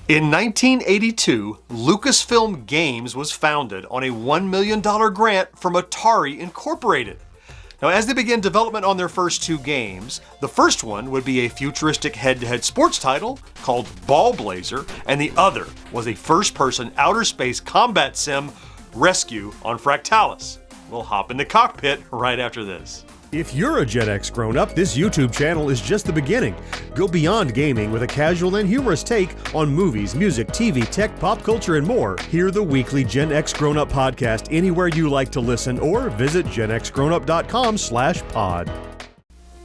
In 1982, Lucasfilm Games was founded on a $1 million grant from Atari Incorporated. Now, as they began development on their first two games, the first one would be a futuristic head-to-head sports title called Ball Blazer, and the other was a first-person outer space combat sim, Rescue on Fractalus. We'll hop in the cockpit right after this. If you're a Gen X grown-up, this YouTube channel is just the beginning. Go beyond gaming with a casual and humorous take on movies, music, TV, tech, pop culture, and more. Hear the weekly Gen X Grown-Up podcast anywhere you like to listen, or visit genxgrownup.com/pod.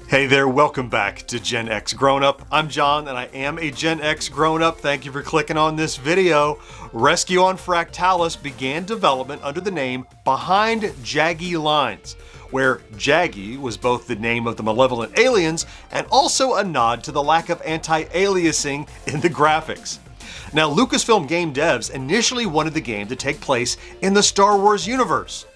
Hey there, welcome back to Gen X Grown-Up. I'm John, and I am a Gen X Grown-Up. Thank you for clicking on this video. Rescue on Fractalus began development under the name Behind Jaggy Lines, where Jaggy was both the name of the malevolent aliens and also a nod to the lack of anti-aliasing in the graphics. Now, Lucasfilm game devs initially wanted the game to take place in the Star Wars universe,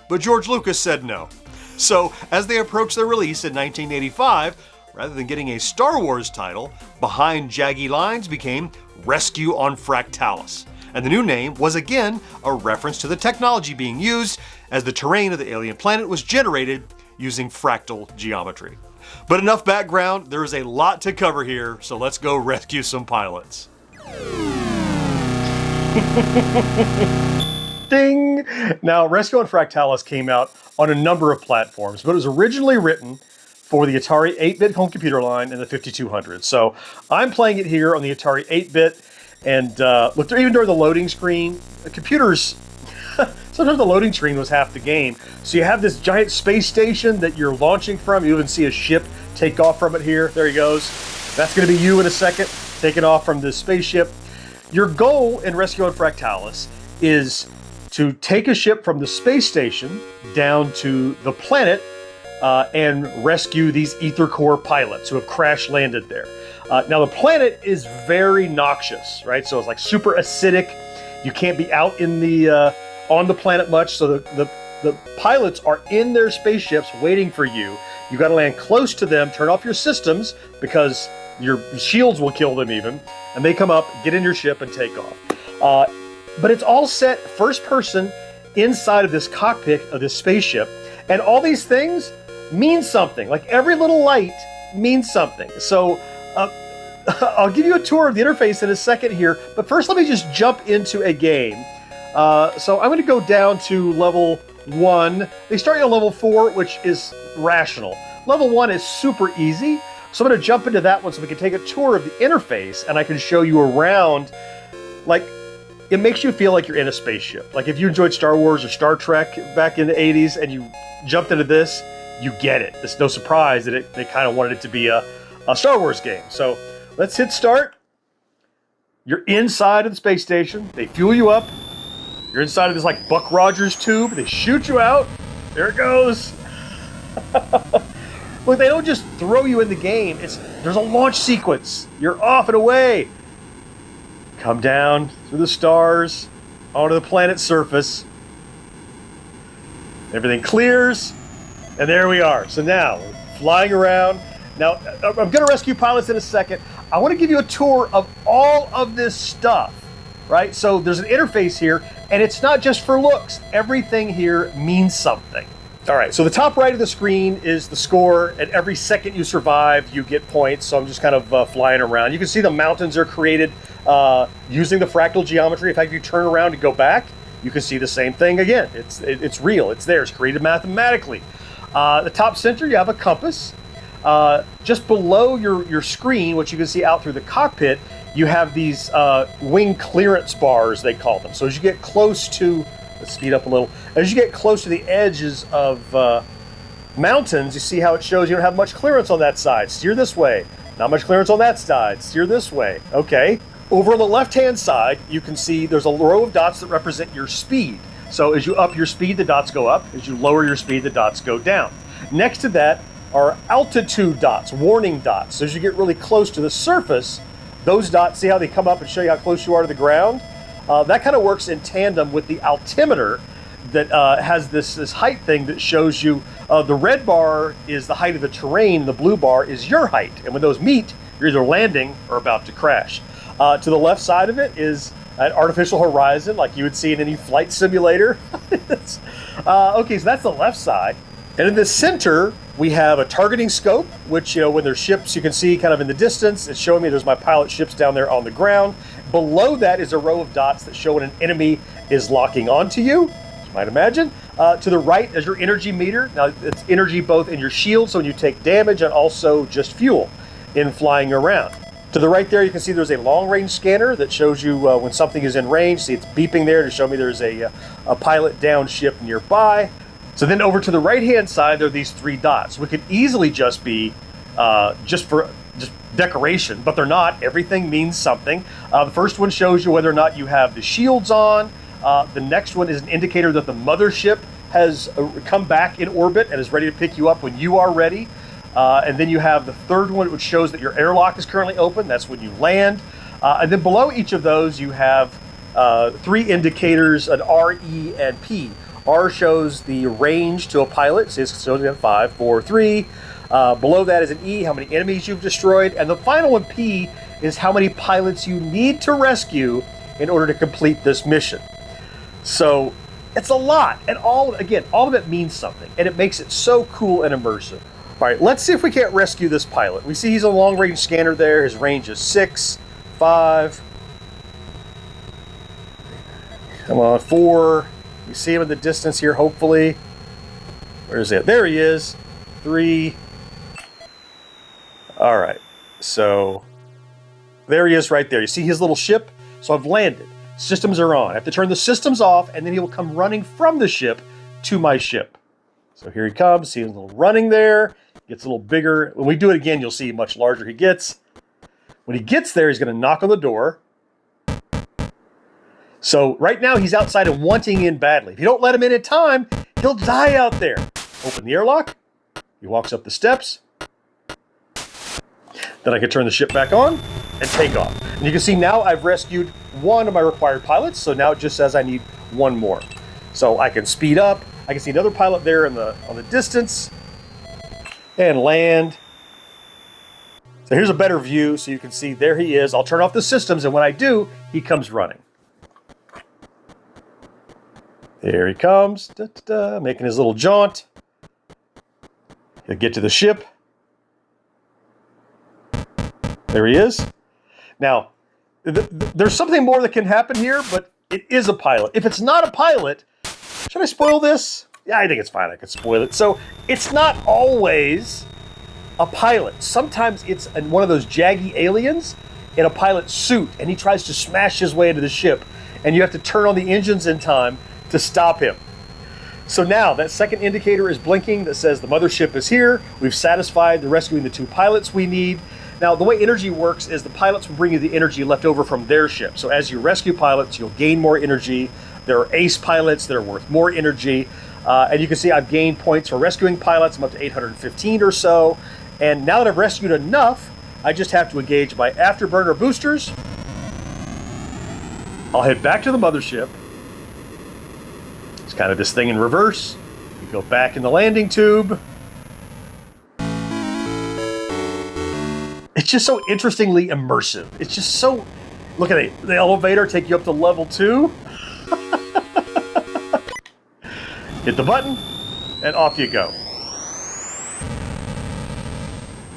but George Lucas said no. So, as they approached their release in 1985, rather than getting a Star Wars title, Behind Jaggy Lines became Rescue on Fractalus. And the new name was again a reference to the technology being used as the terrain of the alien planet was generated using fractal geometry. But enough background, there is a lot to cover here, so let's go rescue some pilots. Ding! Now, Rescue on Fractalus came out on a number of platforms, but it was originally written for the Atari 8-bit home computer line and the 5200. So I'm playing it here on the Atari 8-bit, and look, even during the loading screen, the computers, sometimes the loading screen was half the game. So you have this giant space station that you're launching from. You even see a ship take off from it here. There he goes. That's going to be you in a second, taking off from this spaceship. Your goal in Rescue on Fractalus is to take a ship from the space station down to the planet and rescue these ether core pilots who have crash landed there. Now, the planet is very noxious, right? So it's like super acidic. You can't be out in the on the planet much, so the pilots are in their spaceships waiting for you. You got to land close to them, turn off your systems because your shields will kill them even, and they come up, get in your ship, and take off. But it's all set first person inside of this cockpit of this spaceship, and all these things mean something. Like every little light means something. So I'll give you a tour of the interface in a second here, but first let me just jump into a game. So I'm going to go down to level 1. They start you on level 4, which is rational. Level 1 is super easy, so I'm going to jump into that one so we can take a tour of the interface and I can show you around. Like, it makes you feel like you're in a spaceship. Like if you enjoyed Star Wars or Star Trek back in the 80s and you jumped into this, you get it. It's no surprise that they kind of wanted it to be a Star Wars game. So let's hit start. You're inside of the space station. They fuel you up. You're inside of this like Buck Rogers tube. They shoot you out. There it goes. Look, they don't just throw you in the game. There's a launch sequence. You're off and away. Come down through the stars onto the planet's surface. Everything clears, and there we are. So now, we're flying around. Now, I'm going to rescue pilots in a second. I want to give you a tour of all of this stuff, right? So there's an interface here, and it's not just for looks. Everything here means something. All right, so the top right of the screen is the score, and every second you survive, you get points. So I'm just kind of flying around. You can see the mountains are created using the fractal geometry. In fact, if you turn around and go back, you can see the same thing again. It's real. It's there. It's created mathematically. The top center, you have a compass. Just below your screen, what you can see out through the cockpit, you have these wing clearance bars, they call them. So as you get close to, let's speed up a little, as you get close to the edges of mountains, you see how it shows you don't have much clearance on that side. Steer this way. Not much clearance on that side. Steer this way. Okay. Over on the left-hand side, you can see there's a row of dots that represent your speed. So as you up your speed, the dots go up. As you lower your speed, the dots go down. Next to that are altitude dots, warning dots. So as you get really close to the surface, those dots, see how they come up and show you how close you are to the ground? That kind of works in tandem with the altimeter that has this height thing that shows you the red bar is the height of the terrain, the blue bar is your height. And when those meet, you're either landing or about to crash. To the left side of it is an artificial horizon like you would see in any flight simulator. Okay, so that's the left side. And in the center, we have a targeting scope, which, when there's ships you can see kind of in the distance. It's showing me there's my pilot ships down there on the ground. Below that is a row of dots that show when an enemy is locking onto you, as you might imagine. To the right is your energy meter. Now, it's energy both in your shield, so when you take damage, and also just fuel in flying around. To the right there, you can see there's a long-range scanner that shows you when something is in range. See, it's beeping there to show me there's a pilot down ship nearby. So then over to the right-hand side, there are these 3 dots. We could easily just be just decoration, but they're not. Everything means something. The first one shows you whether or not you have the shields on. The next one is an indicator that the mothership has come back in orbit and is ready to pick you up when you are ready. And then you have the third one, which shows that your airlock is currently open. That's when you land. And then below each of those, you have 3 indicators, an R, E, and P. R shows the range to a pilot. So it's showing 5, 4, 3. Below that is an E, how many enemies you've destroyed. And the final one, P, is how many pilots you need to rescue in order to complete this mission. So it's a lot. And all of it means something. And it makes it so cool and immersive. All right, let's see if we can't rescue this pilot. We see he's a long-range scanner there. His range is 6, 5. Come on, 4. You see him in the distance here, hopefully. Where is it? There he is. 3. All right, so there he is right there. You see his little ship? So I've landed. Systems are on. I have to turn the systems off, and then he will come running from the ship to my ship. So here he comes. See him a little running there. Gets a little bigger. When we do it again, you'll see how much larger he gets. When he gets there, he's going to knock on the door. So right now, he's outside and wanting in badly. If you don't let him in time, he'll die out there. Open the airlock. He walks up the steps. Then I can turn the ship back on and take off. And you can see now I've rescued 1 of my required pilots. So now it just says I need 1 more. So I can speed up. I can see another pilot there on the distance. And land. So here's a better view so you can see there he is. I'll turn off the systems, and when I do, he comes running. There he comes, making his little jaunt. He'll get to the ship. There he is. Now, there's something more that can happen here, but it is a pilot. If it's not a pilot, should I spoil this? Yeah, I think it's fine. I could spoil it. So it's not always a pilot. Sometimes it's one of those Jaggy aliens in a pilot suit, and he tries to smash his way into the ship, and you have to turn on the engines in time to stop him. So now that second indicator is blinking that says the mothership is here. We've satisfied the rescuing the 2 pilots we need. Now, the way energy works is the pilots will bring you the energy left over from their ship. So as you rescue pilots, you'll gain more energy. There are ace pilots that are worth more energy. And you can see I've gained points for rescuing pilots. I'm up to 815 or so. And now that I've rescued enough, I just have to engage my afterburner boosters. I'll head back to the mothership. It's kind of this thing in reverse. We go back in the landing tube. It's just so interestingly immersive. It's just so... Look at it. The elevator take you up to level 2. Hit the button, and off you go.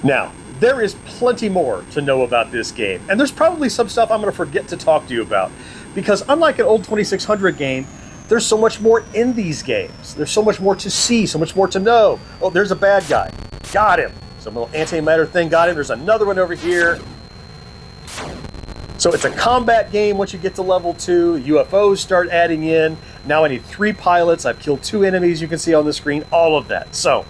Now, there is plenty more to know about this game, and there's probably some stuff I'm going to forget to talk to you about, because unlike an old 2600 game, there's so much more in these games. There's so much more to see, so much more to know. Oh, there's a bad guy. Got him. Some little antimatter thing got him. There's another one over here. So it's a combat game once you get to level 2. UFOs start adding in. Now I need 3 pilots. I've killed 2 enemies you can see on the screen. All of that. So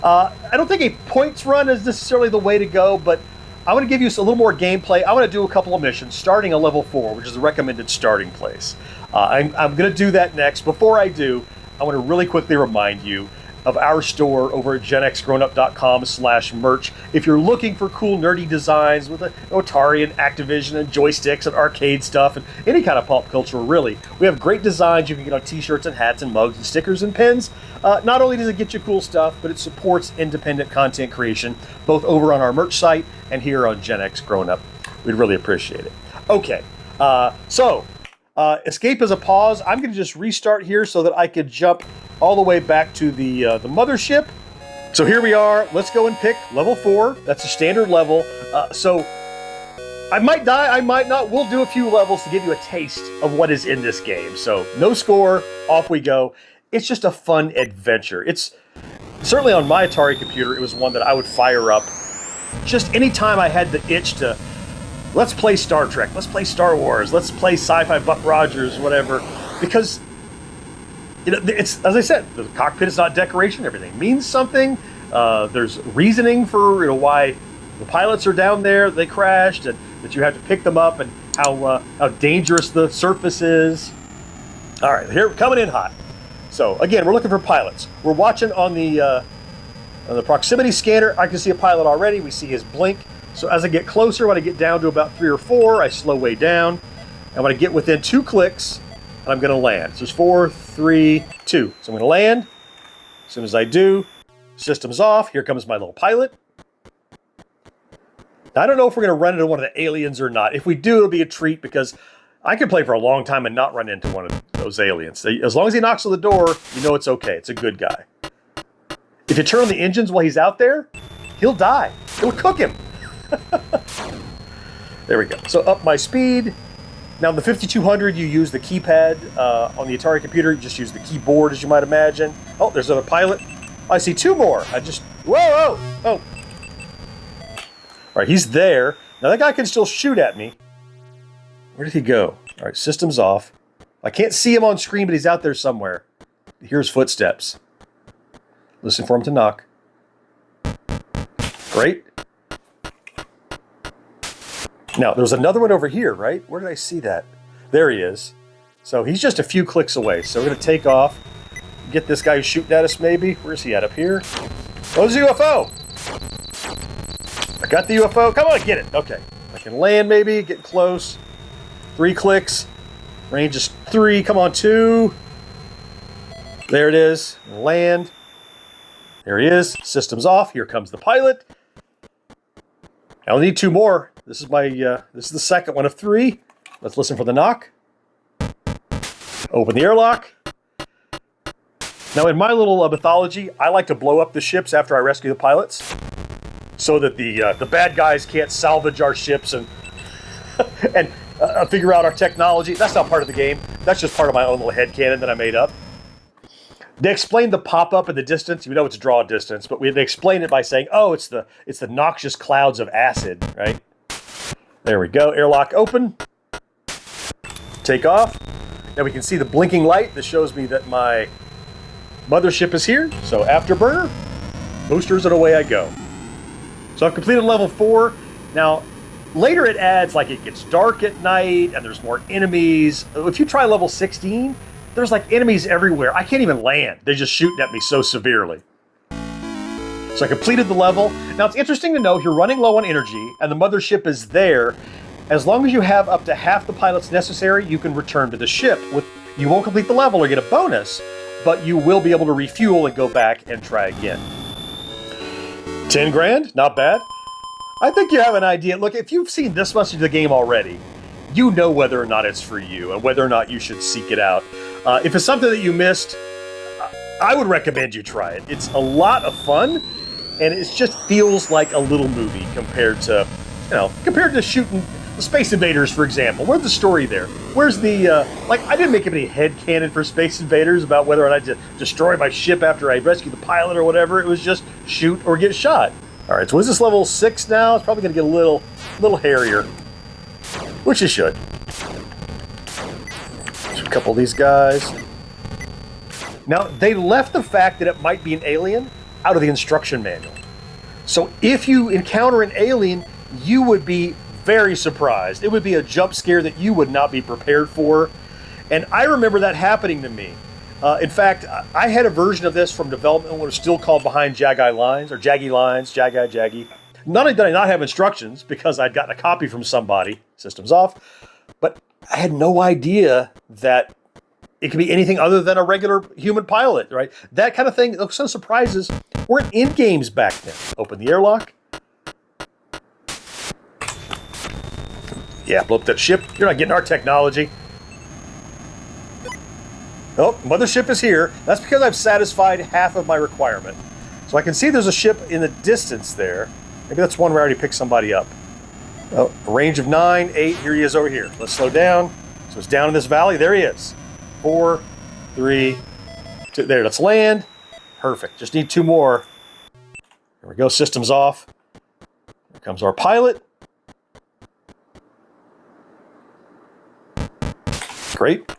I don't think a points run is necessarily the way to go, but I want to give you a little more gameplay. I want to do a couple of missions starting at level 4, which is the recommended starting place. I'm going to do that next. Before I do, I want to really quickly remind you of our store over at GenXGrownUp.com/merch. If you're looking for cool nerdy designs with Atari and Activision and joysticks and arcade stuff and any kind of pop culture, really, we have great designs you can get on t-shirts and hats and mugs and stickers and pins. Not only does it get you cool stuff, but it supports independent content creation, both over on our merch site and here on GenXGrownUp. We'd really appreciate it. Okay, escape is a pause. I'm going to just restart here so that I could jump all the way back to the mothership. So here we are. Let's go and pick level 4. That's a standard level. So I might die, I might not. We'll do a few levels to give you a taste of what is in this game. So no score, off we go. It's just a fun adventure. It's certainly on my Atari computer, it was one that I would fire up just anytime I had the itch to, let's play Star Trek, let's play Star Wars, let's play sci-fi Buck Rogers, whatever. Because it's, as I said, the cockpit is not decoration. Everything means something. There's reasoning for why the pilots are down there, they crashed, and that you have to pick them up, and how dangerous the surface is. All right, here, coming in hot. So again, we're looking for pilots. We're watching on the proximity scanner. I can see a pilot already. We see his blink. So as I get closer, when I get down to about 3 or 4, I slow way down. And when I get within 2 clicks, I'm going to land. So it's 4, 3, 2. So I'm going to land. As soon as I do, system's off. Here comes my little pilot. Now, I don't know if we're going to run into one of the aliens or not. If we do, it'll be a treat because I can play for a long time and not run into one of those aliens. As long as he knocks on the door, you know it's okay. It's a good guy. If you turn on the engines while he's out there, he'll die. It'll cook him. There we go. So up my speed. Now, in the 5200, you use the keypad. On the Atari computer, you just use the keyboard, as you might imagine. Oh, there's another pilot. I see 2 more. Whoa. Oh. All right, he's there. Now, that guy can still shoot at me. Where did he go? All right, system's off. I can't see him on screen, but he's out there somewhere. Here's footsteps. Listen for him to knock. Great. Now, there's another one over here, right? Where did I see that? There he is. So he's just a few clicks away. So we're going to take off. Get this guy who's shooting at us, maybe. Where's he at? Up here? Oh, there's a UFO. I got the UFO. Come on, get it. Okay. I can land, maybe. Get close. 3 clicks. Range is 3. Come on, 2. There it is. Land. There he is. System's off. Here comes the pilot. I'll need 2 more. This is the second one of 3. Let's listen for the knock. Open the airlock. Now, in my little mythology, I like to blow up the ships after I rescue the pilots, so that the bad guys can't salvage our ships and and figure out our technology. That's not part of the game. That's just part of my own little headcanon that I made up. They explained the pop-up in the distance. You know it's draw distance, but they explained it by saying, oh, it's the noxious clouds of acid, right? There we go. Airlock open. Take off. Now we can see the blinking light that shows me that my mothership is here. So afterburner, boosters, and away I go. So I've completed level 4. Now, later it adds, like, it gets dark at night and there's more enemies. If you try level 16, there's like enemies everywhere. I can't even land. They're just shooting at me so severely. So I completed the level. Now it's interesting to know if you're running low on energy and the mothership is there, as long as you have up to half the pilots necessary, you can return to the ship. You won't complete the level or get a bonus, but you will be able to refuel and go back and try again. 10 grand, not bad. I think you have an idea. Look, if you've seen this much of the game already, you know whether or not it's for you and whether or not you should seek it out. If it's something that you missed, I would recommend you try it. It's a lot of fun, and it just feels like a little movie compared to shooting the Space Invaders, for example. Where's the story there? Where's the, I didn't make any headcanon for Space Invaders about whether or not to destroy my ship after I rescue the pilot or whatever. It was just shoot or get shot. All right, so is this level 6 now? It's probably going to get a little hairier, which it should. Just a couple of these guys. Now, they left the fact that it might be an alien out of the instruction manual. So if you encounter an alien, you would be very surprised. It would be a jump scare that you would not be prepared for. And I remember that happening to me. In fact, I had a version of this from development when it was still called Behind Jaggy Lines, or Jaggy Lines, Jaggy. Not only did I not have instructions because I'd gotten a copy from somebody, system's off, but I had no idea that it could be anything other than a regular human pilot, right? That kind of thing, those kind of surprises weren't in games back then. Open the airlock. Yeah, blow up that ship. You're not getting our technology. Oh, mothership is here. That's because I've satisfied half of my requirement. So I can see there's a ship in the distance there. Maybe that's one where I already picked somebody up. Oh, a range of 9, 8. Here he is over here. Let's slow down. So it's down in this valley. There he is. 4, 3, 2. There, let's land. Perfect. Just need 2 more. There we go. Systems off. Here comes our pilot. Great.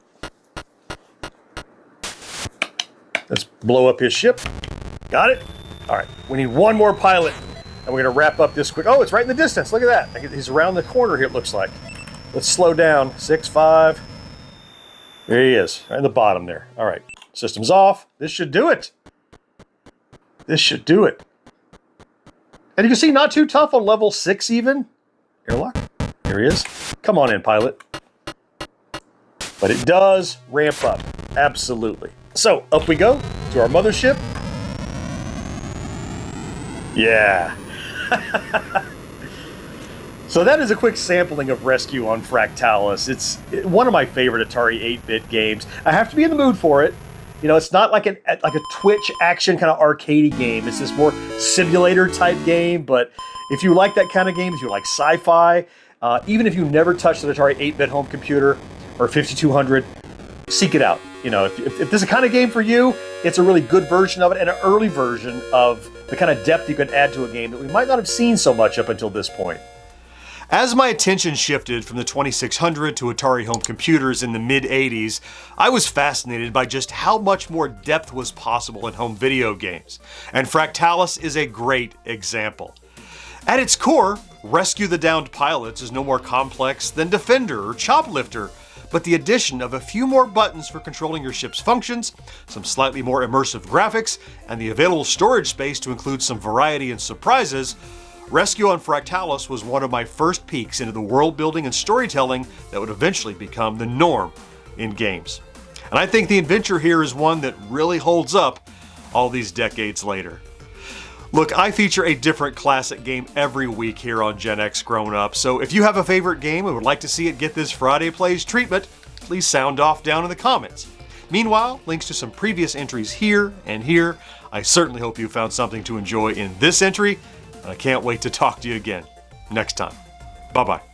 Let's blow up his ship. Got it? All right. We need 1 more pilot. And we're going to wrap up this quick. Oh, it's right in the distance. Look at that. He's around the corner here, it looks like. Let's slow down. 6, 5. There he is. Right in the bottom there. All right. Systems off. This should do it. This should do it. And you can see not too tough on level 6 even. Airlock. Here he is. Come on in, pilot. But it does ramp up. Absolutely. So, up we go to our mothership. Yeah. So that is a quick sampling of Rescue on Fractalus. It's one of my favorite Atari 8-bit games. I have to be in the mood for it. You know, it's not like a Twitch action kind of arcadey game. It's this more simulator type game. But if you like that kind of game, if you like sci-fi, even if you never touched an Atari 8-bit home computer or 5200, seek it out. You know, if this is the kind of game for you, it's a really good version of it and an early version of the kind of depth you could add to a game that we might not have seen so much up until this point. As my attention shifted from the 2600 to Atari home computers in the mid-80s, I was fascinated by just how much more depth was possible in home video games, and Fractalus is a great example. At its core, Rescue the Downed Pilots is no more complex than Defender or Choplifter, but the addition of a few more buttons for controlling your ship's functions, some slightly more immersive graphics, and the available storage space to include some variety and surprises, Rescue on Fractalus was one of my first peeks into the world building and storytelling that would eventually become the norm in games. And I think the adventure here is one that really holds up all these decades later. Look, I feature a different classic game every week here on GenXGrownUp, so if you have a favorite game and would like to see it get this Friday Plays treatment, please sound off down in the comments. Meanwhile, links to some previous entries here and here. I certainly hope you found something to enjoy in this entry, and I can't wait to talk to you again next time. Bye-bye.